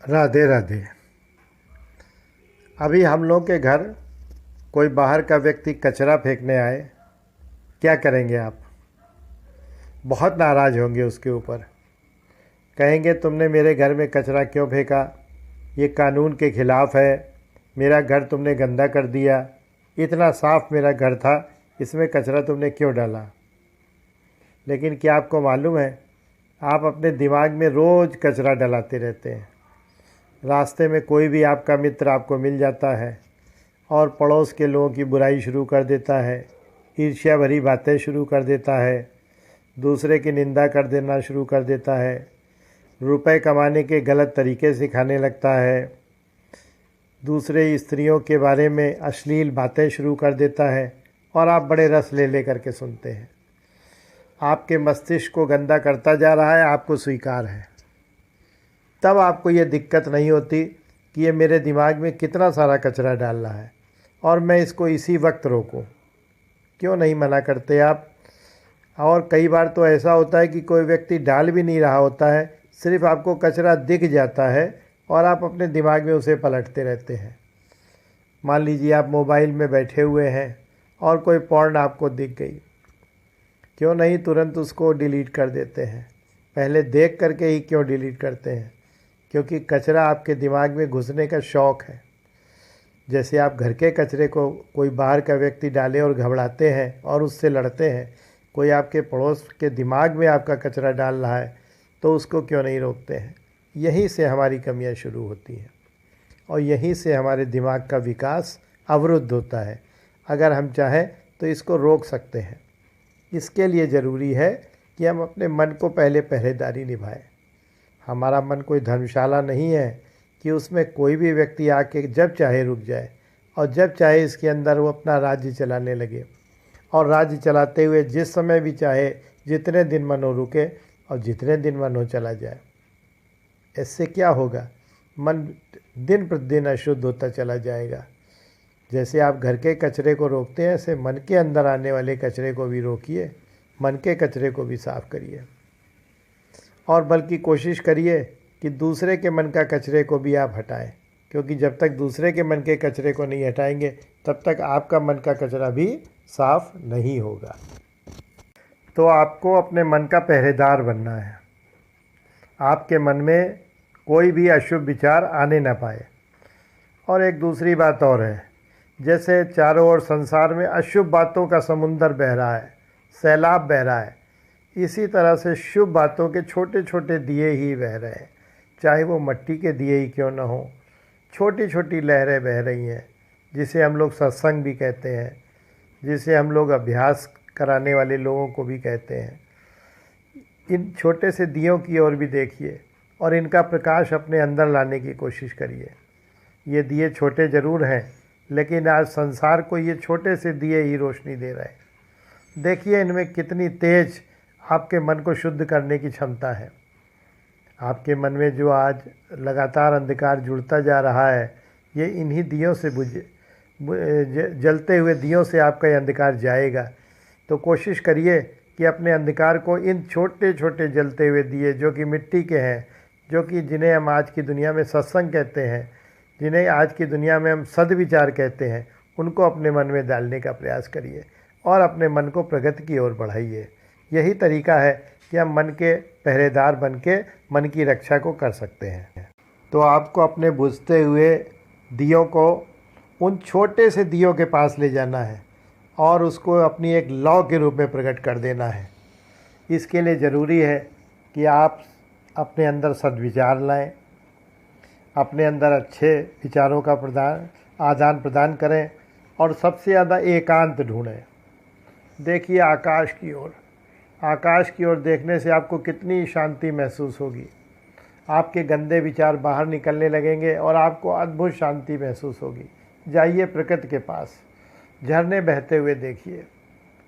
राधे राधे। अभी हम लोग के घर कोई बाहर का व्यक्ति कचरा फेंकने आए, क्या करेंगे आप? बहुत नाराज़ होंगे उसके ऊपर। कहेंगे तुमने मेरे घर में कचरा क्यों फेंका, ये कानून के ख़िलाफ़ है, मेरा घर तुमने गंदा कर दिया, इतना साफ़ मेरा घर था, इसमें कचरा तुमने क्यों डाला। लेकिन क्या आपको मालूम है, आप अपने दिमाग में रोज़ कचरा डलाते रहते हैं। रास्ते में कोई भी आपका मित्र आपको मिल जाता है और पड़ोस के लोगों की बुराई शुरू कर देता है, ईर्ष्या भरी बातें शुरू कर देता है, दूसरे की निंदा कर देना शुरू कर देता है, रुपए कमाने के गलत तरीके सिखाने लगता है, दूसरे स्त्रियों के बारे में अश्लील बातें शुरू कर देता है और आप बड़े रस ले करके सुनते हैं। आपके मस्तिष्क को गंदा करता जा रहा है, आपको स्वीकार है। तब आपको ये दिक्कत नहीं होती कि ये मेरे दिमाग में कितना सारा कचरा डाल रहा है और मैं इसको इसी वक्त रोकूं। क्यों नहीं मना करते आप? और कई बार तो ऐसा होता है कि कोई व्यक्ति डाल भी नहीं रहा होता है, सिर्फ आपको कचरा दिख जाता है और आप अपने दिमाग में उसे पलटते रहते हैं। मान लीजिए आप मोबाइल में बैठे हुए हैं और कोई पॉर्न आपको दिख गई, क्यों नहीं तुरंत उसको डिलीट कर देते हैं? पहले देख करके ही क्यों डिलीट करते हैं? क्योंकि कचरा आपके दिमाग में घुसने का शौक़ है। जैसे आप घर के कचरे को कोई बाहर का व्यक्ति डाले और घबराते हैं और उससे लड़ते हैं, कोई आपके पड़ोस के दिमाग में आपका कचरा डाल रहा है तो उसको क्यों नहीं रोकते हैं? यहीं से हमारी कमियां शुरू होती हैं और यहीं से हमारे दिमाग का विकास अवरुद्ध होता है। अगर हम चाहें तो इसको रोक सकते हैं। इसके लिए ज़रूरी है कि हम अपने मन को पहले पहरेदारी निभाएं। हमारा मन कोई धर्मशाला नहीं है कि उसमें कोई भी व्यक्ति आके जब चाहे रुक जाए और जब चाहे इसके अंदर वो अपना राज्य चलाने लगे और राज्य चलाते हुए जिस समय भी चाहे जितने दिन मन हो रुके और जितने दिन मन हो चला जाए। इससे क्या होगा? मन दिन प्रतिदिन अशुद्ध होता चला जाएगा। जैसे आप घर के कचरे को रोकते हैं, ऐसे मन के अंदर आने वाले कचरे को भी रोकिए, मन के कचरे को भी साफ़ करिए और बल्कि कोशिश करिए कि दूसरे के मन का कचरे को भी आप हटाएं, क्योंकि जब तक दूसरे के मन के कचरे को नहीं हटाएंगे तब तक आपका मन का कचरा भी साफ़ नहीं होगा। तो आपको अपने मन का पहरेदार बनना है। आपके मन में कोई भी अशुभ विचार आने ना पाए। और एक दूसरी बात और है, जैसे चारों ओर संसार में अशुभ बातों का समुंदर बह रहा है, सैलाब बह रहा है, इसी तरह से शुभ बातों के छोटे छोटे दिए ही बह रहे हैं। चाहे वो मिट्टी के दिए ही क्यों ना हो, छोटी छोटी लहरें बह रही हैं, जिसे हम लोग सत्संग भी कहते हैं, जिसे हम लोग अभ्यास कराने वाले लोगों को भी कहते हैं। इन छोटे से दियों की ओर भी देखिए और इनका प्रकाश अपने अंदर लाने की कोशिश करिए। ये दिए छोटे ज़रूर हैं, लेकिन आज संसार को ये छोटे से दिए ही रोशनी दे रहे हैं। देखिए इनमें कितनी तेज़ आपके मन को शुद्ध करने की क्षमता है। आपके मन में जो आज लगातार अंधकार जुड़ता जा रहा है, ये इन्हीं दियों से जलते हुए दियों से आपका ये अंधकार जाएगा। तो कोशिश करिए कि अपने अंधकार को इन छोटे छोटे जलते हुए दिए, जो कि मिट्टी के हैं, जो कि जिन्हें हम आज की दुनिया में सत्संग कहते हैं, जिन्हें आज की दुनिया में हम सद्विचार कहते हैं, उनको अपने मन में डालने का प्रयास करिए और अपने मन को प्रगति की ओर बढ़ाइए। यही तरीका है कि हम मन के पहरेदार बन के मन की रक्षा को कर सकते हैं। तो आपको अपने बुझते हुए दियों को उन छोटे से दियों के पास ले जाना है और उसको अपनी एक लौ के रूप में प्रकट कर देना है। इसके लिए ज़रूरी है कि आप अपने अंदर सद्विचार लाएं, अपने अंदर अच्छे विचारों का आदान प्रदान करें और सबसे ज़्यादा एकांत ढूंढें। देखिए आकाश की ओर। आकाश की ओर देखने से आपको कितनी शांति महसूस होगी। आपके गंदे विचार बाहर निकलने लगेंगे और आपको अद्भुत शांति महसूस होगी। जाइए प्रकृति के पास, झरने बहते हुए देखिए।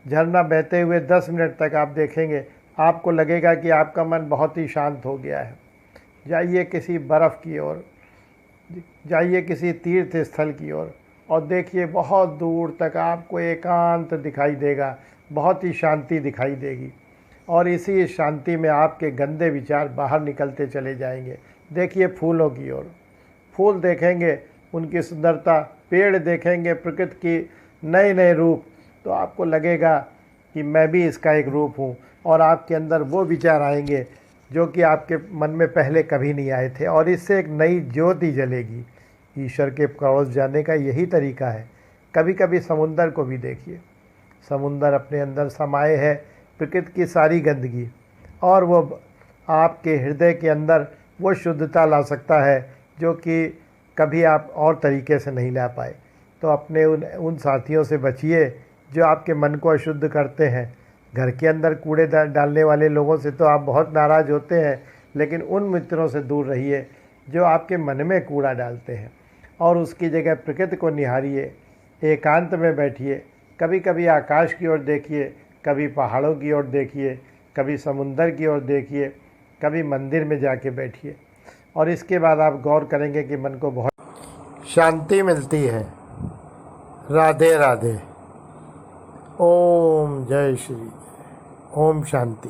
झरना बहते हुए 10 मिनट तक आप देखेंगे, आपको लगेगा कि आपका मन बहुत ही शांत हो गया है। जाइए किसी बर्फ़ की ओर, जाइए किसी तीर्थ स्थल की ओर और देखिए बहुत दूर तक आपको एकांत दिखाई देगा, बहुत ही शांति दिखाई देगी और इसी शांति में आपके गंदे विचार बाहर निकलते चले जाएंगे। देखिए फूलों की ओर। फूल देखेंगे, उनकी सुंदरता, पेड़ देखेंगे, प्रकृति की नए नए रूप, तो आपको लगेगा कि मैं भी इसका एक रूप हूँ, और आपके अंदर वो विचार आएंगे जो कि आपके मन में पहले कभी नहीं आए थे, और इससे एक नई ज्योति जलेगी। ईश्वर के पड़ोस जाने का यही तरीका है। कभी कभी समुंदर को भी देखिए। समुंदर अपने अंदर समाये है प्रकृति की सारी गंदगी, और वो आपके हृदय के अंदर वो शुद्धता ला सकता है जो कि कभी आप और तरीके से नहीं ला पाए। तो अपने उन साथियों से बचिए जो आपके मन को अशुद्ध करते हैं। घर के अंदर कूड़े डालने वाले लोगों से तो आप बहुत नाराज़ होते हैं, लेकिन उन मित्रों से दूर रहिए जो आपके मन में कूड़ा डालते हैं, और उसकी जगह प्रकृति को निहारिए, एकांत में बैठिए। कभी कभी आकाश की ओर देखिए, कभी पहाड़ों की ओर देखिए, कभी समुंदर की ओर देखिए, कभी मंदिर में जाके बैठिए, और इसके बाद आप गौर करेंगे कि मन को बहुत शांति मिलती है। राधे राधे। ओम जय श्री, ओम शांति।